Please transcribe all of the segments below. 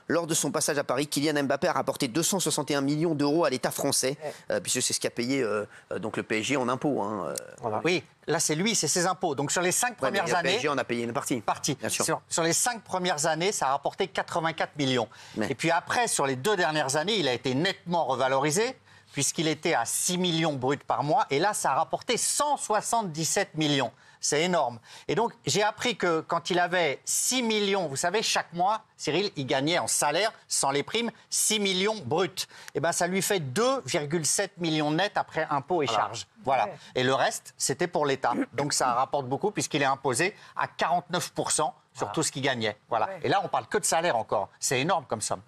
Lors de son passage à Paris, Kylian Mbappé a rapporté 261 millions d'euros à l'État français, puisque c'est ce qu'a payé donc le PSG en impôts. Voilà. Oui, là c'est lui, c'est ses impôts. Donc sur les 5 premières années... Le PSG en a payé une partie. Bien sûr. Sur les 5 premières années, ça a rapporté 84 millions. Et puis après, sur les 2 dernières années, il a été nettement revalorisé, puisqu'il était à 6 millions bruts par mois. Et là, ça a rapporté 177 millions. C'est énorme. Et donc, j'ai appris que quand il avait 6 millions, vous savez, chaque mois, Cyril, il gagnait en salaire, sans les primes, 6 millions bruts. Et bien, ça lui fait 2,7 millions net après impôts et charges. Voilà. Et le reste, c'était pour l'État. Donc, ça rapporte beaucoup puisqu'il est imposé à 49% sur tout ce qu'il gagnait. Voilà. Et là, on parle que de salaire encore. C'est énorme comme somme.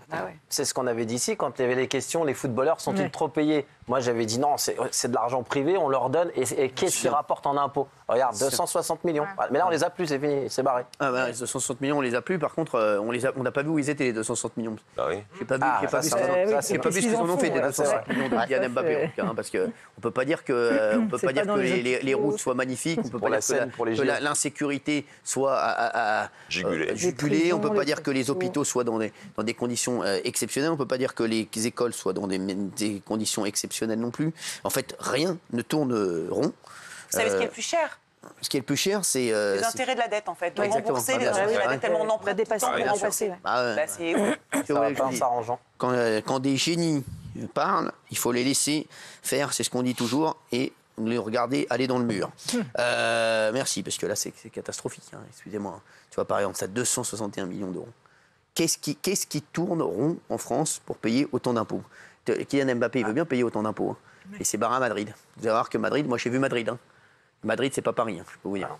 C'est ce qu'on avait dit ici quand il y avait les questions, les footballeurs sont-ils trop payés? Moi, j'avais dit non, c'est de l'argent privé, on leur donne. Et qu'est-ce qu'ils rapportent en impôts? Regarde, 260 millions. Mais là, on les a plus, c'est fini, c'est barré. Les 260 millions, on les a plus. Par contre, on n'a pas vu où ils étaient, les 260 millions. Ah oui. J'ai pas vu ce qu'ils en ont fait des 260 millions de Kylian Mbappé. Parce qu'on ne peut pas dire que, les routes soient magnifiques, on ne peut pas dire que l'insécurité soit jugulée, on ne peut pas dire que les hôpitaux soient dans des conditions exceptionnelles, on ne peut pas dire que les écoles soient dans des conditions exceptionnelles non plus. En fait, rien ne tourne rond. Vous savez ce qui est le plus cher? Ce qui est le plus cher, c'est... les intérêts de la dette, en fait. De rembourser les intérêts de la dette tellement on emprunte. Quand des génies parlent, il faut les laisser faire, c'est ce qu'on dit toujours, et les regarder aller dans le mur. Merci, parce que là, c'est catastrophique. Excusez-moi. Tu vois, par exemple, ça 261 millions d'euros. Qu'est-ce qui tourne rond en France pour payer autant d'impôts? Kylian Mbappé, il veut bien payer autant d'impôts. Et c'est barré à Madrid. Vous allez voir que Madrid, moi j'ai vu Madrid. Madrid, c'est pas Paris, je peux vous dire.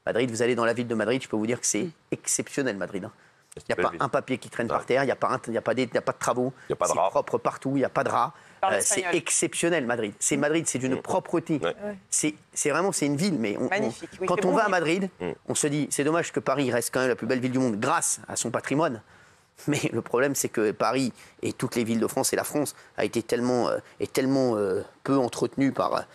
Madrid, vous allez dans la ville de Madrid, je peux vous dire que c'est exceptionnel, Madrid. Il n'y a pas un papier qui traîne par terre, il n'y a pas de travaux, c'est propre partout, il n'y a pas de rats. C'est exceptionnel, Madrid. Madrid, c'est d'une propreté. C'est vraiment, c'est une ville. Mais quand on va à Madrid, on se dit, c'est dommage que Paris reste quand même la plus belle ville du monde grâce à son patrimoine. Mais le problème, c'est que Paris et toutes les villes de France et la France a été tellement peu entretenue par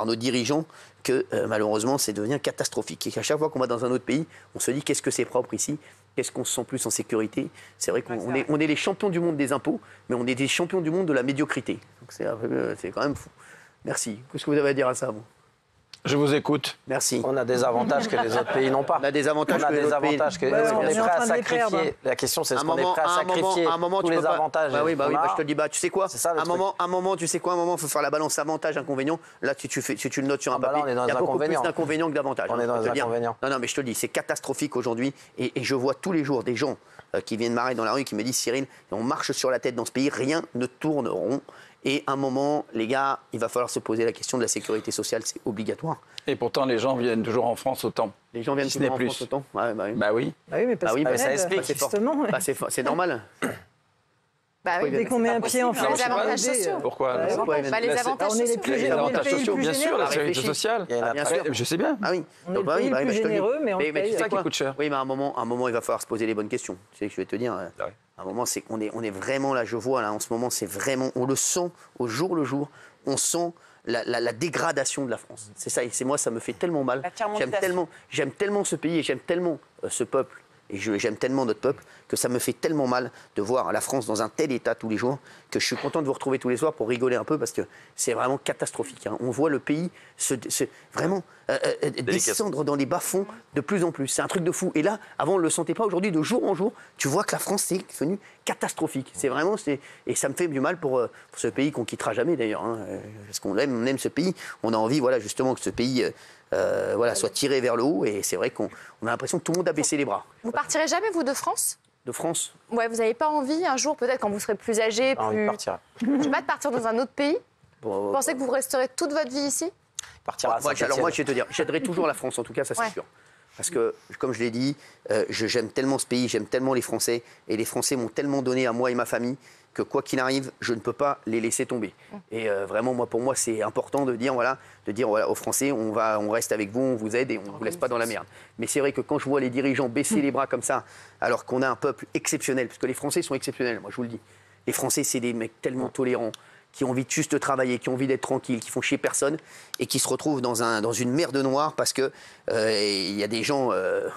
nos dirigeants que malheureusement, c'est devenu catastrophique. Et qu'à chaque fois qu'on va dans un autre pays, on se dit qu'est-ce que c'est propre ici? Qu'est-ce qu'on se sent plus en sécurité? C'est vrai qu'on est les champions du monde des impôts, mais on est des champions du monde de la médiocrité. Donc c'est quand même fou. Merci. Qu'est-ce que vous avez à dire à ça, vous? Je vous écoute. Merci. On a des avantages que les autres pays n'ont pas. On a des avantages que les autres pays n'ont pas. Est-ce qu'on est prêt à sacrifier? La question, c'est est-ce qu'on est prêt à sacrifier tous les avantages? Je te le dis, tu sais quoi? Un moment, tu sais quoi? Un moment, il faut faire la balance avantage-inconvénient. Là, si tu le notes sur un papier, il y a beaucoup plus d'inconvénients que d'avantages. On est dans les inconvénients. Non, mais je te le dis, c'est catastrophique aujourd'hui. Et je vois tous les jours des gens qui viennent m'arrêter dans la rue qui me disent, Cyril, on marche sur la tête dans ce pays, rien ne tourne rond. Et à un moment, les gars, il va falloir se poser la question de la sécurité sociale, c'est obligatoire. Et pourtant, les gens viennent toujours en France autant. Les gens viennent toujours en France autant. Bah oui. Mais ça explique. C'est normal. Dès qu'on met un pied en France, les avantages sociaux. Pourquoi? Les avantages sociaux. Les avantages sociaux, bien sûr, la sécurité sociale. Je sais bien. Ah oui. On est le pays le plus généreux, mais on paye. C'est ça qui coûte cher. Oui, mais à un moment, il va falloir se poser les bonnes questions. Tu sais ce que je vais te dire. À un moment, c'est qu'on est vraiment là, je vois là, en ce moment, c'est vraiment, on le sent au jour le jour, on sent la dégradation de la France. C'est ça, et moi, ça me fait tellement mal. J'aime tellement ce pays et j'aime tellement ce peuple. Et j'aime tellement notre peuple que ça me fait tellement mal de voir la France dans un tel état tous les jours que je suis content de vous retrouver tous les soirs pour rigoler un peu parce que c'est vraiment catastrophique. On voit le pays vraiment descendre dans les bas-fonds de plus en plus. C'est un truc de fou. Et là, avant, on ne le sentait pas. Aujourd'hui, de jour en jour, tu vois que la France, c'est devenu catastrophique. C'est vraiment... Et ça me fait du mal pour ce pays qu'on ne quittera jamais d'ailleurs. Parce qu'on aime ce pays. On a envie, justement, que ce pays... soit tiré vers le haut et c'est vrai qu'on a l'impression que tout le monde a baissé les bras. Vous partirez jamais, vous, de France? De France? Ouais, vous n'avez pas envie, un jour, peut-être quand vous serez plus âgé, envie de partir. de partir dans un autre pays? Vous pensez que vous resterez toute votre vie ici? Partir à Saint-Étienne. Alors moi, je vais te dire, j'aiderai toujours la France, en tout cas, ça c'est sûr. Parce que, comme je l'ai dit, j'aime tellement ce pays, j'aime tellement les Français, et les Français m'ont tellement donné à moi et ma famille que quoi qu'il arrive, je ne peux pas les laisser tomber. Et vraiment, pour moi, c'est important de dire aux Français, on reste avec vous, on vous aide et on ne vous laisse pas dans la merde. Mais c'est vrai que quand je vois les dirigeants baisser les bras comme ça, alors qu'on a un peuple exceptionnel, parce que les Français sont exceptionnels, moi je vous le dis. Les Français, c'est des mecs tellement tolérants, qui ont envie de juste travailler, qui ont envie d'être tranquilles, qui font chier personne et qui se retrouvent dans une merde noire parce que y a des gens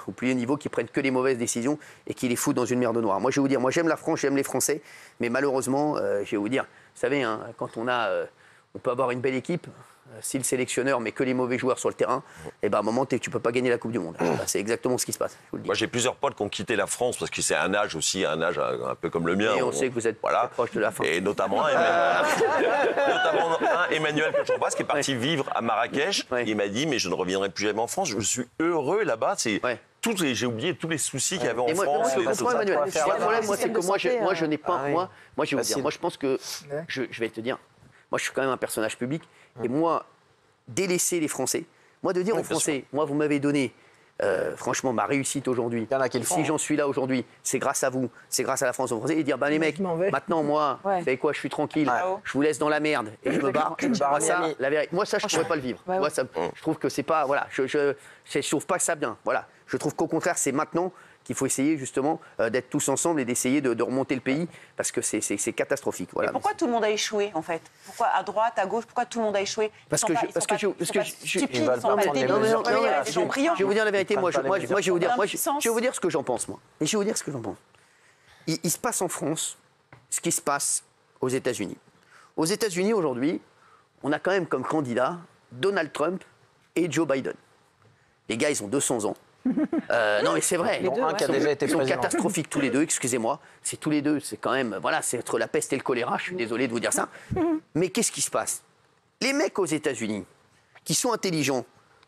au plus haut niveau qui prennent que les mauvaises décisions et qui les foutent dans une merde noire. Moi, je vais vous dire, moi j'aime la France, j'aime les Français, mais malheureusement, je vais vous dire, vous savez, hein, quand on peut avoir une belle équipe. Si le sélectionneur met que les mauvais joueurs sur le terrain, et ben à un moment, tu peux pas gagner la Coupe du Monde. C'est exactement ce qui se passe. Je vous le dis. Moi, j'ai plusieurs potes qui ont quitté la France parce que c'est un âge aussi, un âge un peu comme le mien. Et on sait que vous êtes proche de la fin. Et notamment Emmanuel que j'embrasse, qui est parti vivre à Marrakech. Ouais. Il m'a dit, mais je ne reviendrai plus jamais en France. Je suis heureux là-bas. C'est j'ai oublié tous les soucis qu'il y avait en France. Moi, je comprends, Emmanuel. Le problème, moi, c'est que moi, je n'ai pas. Moi, je vais vous dire. Moi, je pense que je vais te dire. Moi, je suis quand même un personnage public. Et moi, délaisser les Français, moi, de dire aux Français, moi, vous m'avez donné, franchement, ma réussite aujourd'hui. Si j'en suis là aujourd'hui, c'est grâce à vous, c'est grâce à la France aux Français. Et dire, ben les mecs, maintenant, moi, vous savez quoi, je suis tranquille, je vous laisse dans la merde et je me barre. Moi, ça, je ne pourrais pas le vivre. Moi, ça, je trouve que c'est pas. Voilà, je trouve pas que ça bien. Voilà. Je trouve qu'au contraire, c'est maintenant qu'il faut essayer justement d'être tous ensemble et d'essayer de remonter le pays parce que c'est catastrophique. Voilà. Mais pourquoi tout le monde a échoué en fait? Pourquoi à droite, à gauche, pourquoi tout le monde a échoué? Parce que je vais vous dire la vérité. Moi, je vais vous dire ce que j'en pense, moi. Et je vais vous dire ce que j'en pense. Il se passe en France ce qui se passe aux États-Unis. Aux États-Unis aujourd'hui, on a quand même comme candidat Donald Trump et Joe Biden. Les gars, ils ont 200 ans. Non mais c'est vrai, ils sont catastrophiques tous les deux, excusez-moi, c'est tous les deux, c'est quand même, voilà, c'est entre la peste et le choléra, je suis désolé de vous dire ça, mais qu'est-ce qui se passe? Les mecs aux États-Unis, qui sont intelligents,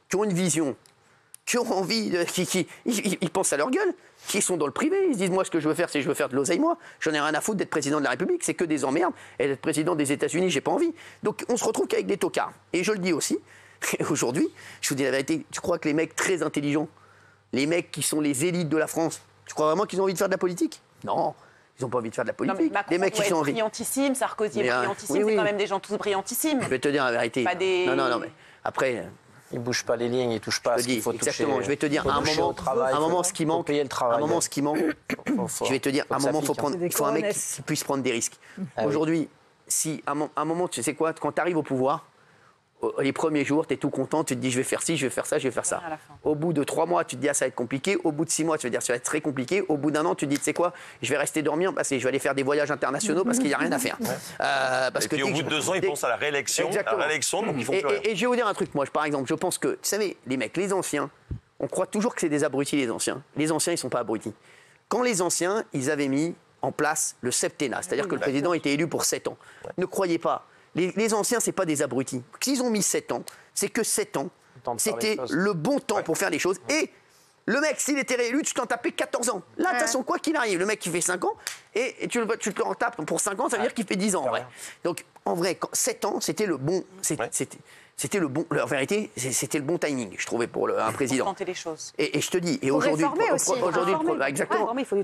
qui ont une vision, qui ont envie, ils pensent à leur gueule, qui sont dans le privé, ils se disent moi ce que je veux faire c'est je veux faire de l'oseille moi, j'en ai rien à foutre d'être président de la République, c'est que des emmerdes, et d'être président des États-Unis j'ai pas envie, donc on se retrouve qu'avec des tocards, et je le dis aussi, aujourd'hui, je vous dis la vérité, tu crois que les mecs très intelligents, les mecs qui sont les élites de la France, tu crois vraiment qu'ils ont envie de faire de la politique? Non, ils n'ont pas envie de faire de la politique. Non, Macron, les mecs qui sont envie. Brillantissime, Sarkozy est brillantissime, c'est quand même des gens tous brillantissimes. Je vais te dire la vérité. Non, mais après. Ils ne bougent pas les lignes, ils ne touchent pas. Exactement. Je vais te dire, à un moment, ce qui manque. Je vais te dire, à un moment, il faut un mec qui puisse prendre des risques. Aujourd'hui, si à un moment, tu sais quoi, quand tu arrives au pouvoir. Les premiers jours, tu es tout content, tu te dis je vais faire ci, je vais faire ça, je vais faire ça. Au bout de 3 mois, tu te dis ça va être compliqué. Au bout de 6 mois, tu vas dire ça va être très compliqué. Au bout d'un an, tu te dis tu sais quoi, je vais rester dormir parce que je vais aller faire des voyages internationaux parce qu'il n'y a rien à faire. Parce que au bout de 2 ans, ils pensent à la réélection. Donc ils font plus rien. Et je vais vous dire un truc, moi, par exemple, je pense que, vous savez, les mecs, les anciens, on croit toujours que c'est des abrutis, les anciens. Les anciens, ils ne sont pas abrutis. Quand les anciens, ils avaient mis en place le septennat, c'est-à-dire que le président était élu pour 7 ans. Ne croyez pas. Les anciens, ce n'est pas des abrutis. S'ils ont mis 7 ans, c'est que 7 ans, c'était le bon temps pour faire les choses. Et le mec, s'il était réélu, tu t'en tapais 14 ans. Là, de toute façon, quoi qu'il arrive, le mec qui fait 5 ans, et tu te en tapes pour 5 ans, ça veut dire qu'il fait 10 ans en vrai. Donc, en vrai, 7 ans, c'était le bon. C'était le bon. En vérité, c'était le bon timing, je trouvais, pour un président. Pour tenter les choses. Et je te dis, et aujourd'hui,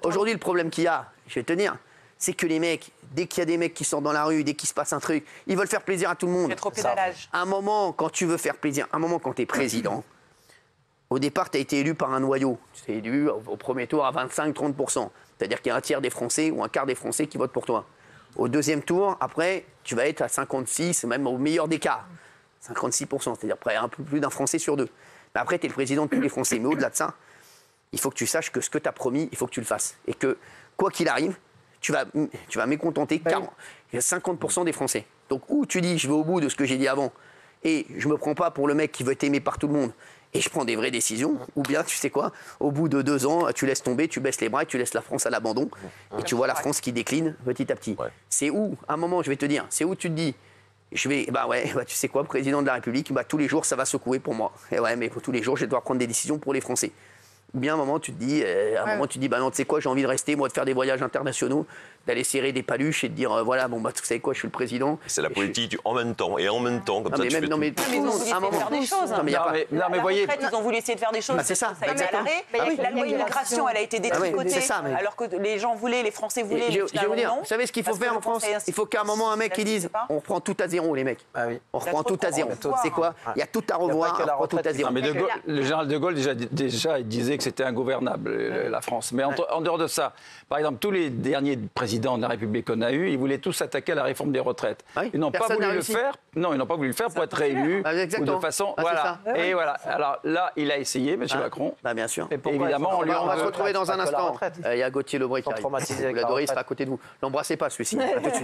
aujourd'hui, le problème qu'il y a, je vais te dire, c'est que les mecs, dès qu'il y a des mecs qui sortent dans la rue, dès qu'il se passe un truc, ils veulent faire plaisir à tout le monde. Rétropédalage. À un moment, quand tu veux faire plaisir, un moment, quand tu es président, au départ, tu as été élu par un noyau. Tu es élu au premier tour à 25-30%. C'est-à-dire qu'il y a un tiers des Français ou un quart des Français qui votent pour toi. Au deuxième tour, après, tu vas être à 56, même au meilleur des cas. 56%, c'est-à-dire près un peu plus d'un Français sur 2. Mais après, tu es le président de tous les Français. Mais au-delà de ça, il faut que tu saches que ce que tu as promis, il faut que tu le fasses. Et que, quoi qu'il arrive, tu vas mécontenter 50% des Français. Donc, ou tu dis, je vais au bout de ce que j'ai dit avant, et je ne me prends pas pour le mec qui veut être aimé par tout le monde, et je prends des vraies décisions, ou bien, tu sais quoi, au bout de 2 ans, tu laisses tomber, tu baisses les bras, et tu laisses la France à l'abandon, et tu vois la France qui décline petit à petit. C'est où, à un moment, je vais te dire, c'est où tu te dis, tu sais quoi, président de la République, tous les jours, ça va secouer pour moi. Et ouais, mais tous les jours, je vais devoir prendre des décisions pour les Français. Ou bien à un moment tu te dis, bah non, tu sais quoi, j'ai envie de rester, moi, de faire des voyages internationaux, d'aller serrer des paluches et de dire, voilà, bon, bah, tu sais quoi, je suis le président. C'est la politique en même temps, et en même temps, comme ça, tu fais tout. Ils ont voulu essayer de faire des choses. Non, mais voyez... Ils ont voulu essayer de faire des choses. C'est ça, a été à l'arrêt. La loi immigration, elle a été détricotée, alors que les gens voulaient, les Français voulaient. Je vais vous dire, vous savez ce qu'il faut faire en France? Il faut qu'à un moment, un mec qui dise, on reprend tout à zéro, les mecs. On reprend tout à zéro. C'est quoi? Il y a tout à revoir, on reprend tout à zéro. Mais le général de Gaulle, déjà, il disait que c'était ingouvernable, la France. Mais en dehors de ça, par exemple, tous les derniers présidents de la République qu'on a eus, ils voulaient tous s'attaquer à la réforme des retraites. Ils n'ont pas voulu le faire. Non, ils n'ont pas voulu le faire pour être réélus. Ou de façon. Voilà. Et voilà. Alors là, il a essayé, M. Macron. Bien sûr. Évidemment, on va se retrouver dans un instant. Il y a Gauthier Lebret qui arrive. Vous l'adorez, il sera à côté de vous. L'embrassez pas, celui-ci. Merci.